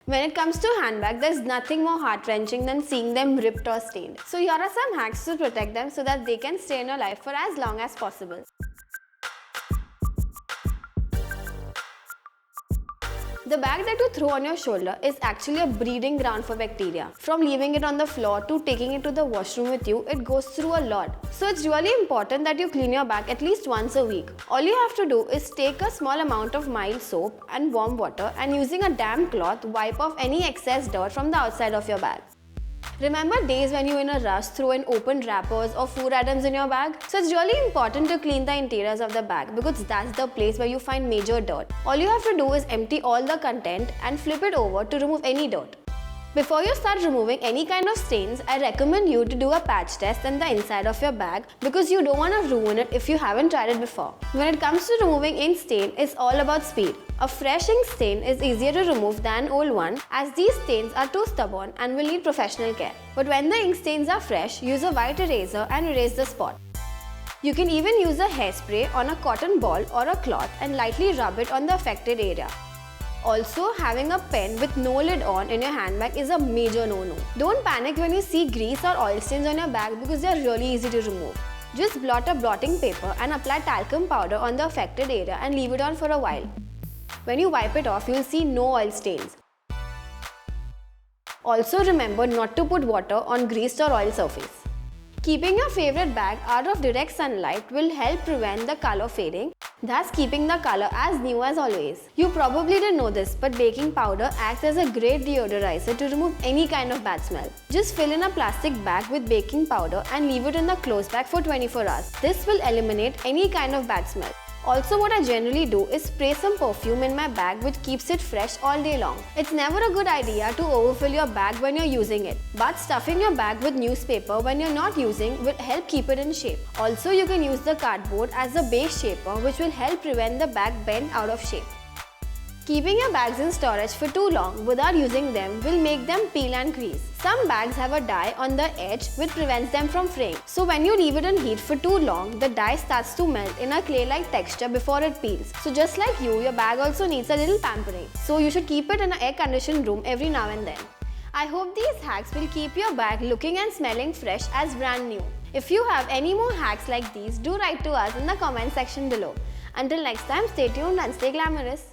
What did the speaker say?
When it comes to handbag, there's nothing more heart-wrenching than seeing them ripped or stained. So here are some hacks to protect them so that they can stay in your life for as long as possible. The bag that you throw on your shoulder is actually a breeding ground for bacteria. From leaving it on the floor to taking it to the washroom with you, it goes through a lot. So it's really important that you clean your bag at least once a week. All you have to do is take a small amount of mild soap and warm water, and using a damp cloth, wipe off any excess dirt from the outside of your bag. Remember days when you in a rush throw in open wrappers or food items in your bag? So it's really important to clean the interiors of the bag because that's the place where you find major dirt. All you have to do is empty all the content and flip it over to remove any dirt. Before you start removing any kind of stains, I recommend you to do a patch test on the inside of your bag because you don't want to ruin it if you haven't tried it before. When it comes to removing ink stain, it's all about speed. A fresh ink stain is easier to remove than an old one as these stains are too stubborn and will need professional care. But when the ink stains are fresh, use a white eraser and erase the spot. You can even use a hairspray on a cotton ball or a cloth and lightly rub it on the affected area. Also, having a pen with no lid on in your handbag is a major no-no. Don't panic when you see grease or oil stains on your bag because they are really easy to remove. Just blot a blotting paper and apply talcum powder on the affected area and leave it on for a while. When you wipe it off, you will see no oil stains. Also remember not to put water on greased or oil surface. Keeping your favorite bag out of direct sunlight will help prevent the color fading, thus keeping the color as new as always. You probably didn't know this, but baking powder acts as a great deodorizer to remove any kind of bad smell. Just fill in a plastic bag with baking powder and leave it in the clothes bag for 24 hours. This will eliminate any kind of bad smell. Also, what I generally do is spray some perfume in my bag which keeps it fresh all day long. It's never a good idea to overfill your bag when you're using it, but stuffing your bag with newspaper when you're not using will help keep it in shape. Also, you can use the cardboard as a base shaper which will help prevent the bag bend out of shape. Keeping your bags in storage for too long without using them will make them peel and crease. Some bags have a dye on the edge which prevents them from fraying. So when you leave it in heat for too long, the dye starts to melt in a clay-like texture before it peels. So just like you, your bag also needs a little pampering. So you should keep it in an air-conditioned room every now and then. I hope these hacks will keep your bag looking and smelling fresh as brand new. If you have any more hacks like these, do write to us in the comment section below. Until next time, stay tuned and stay glamorous.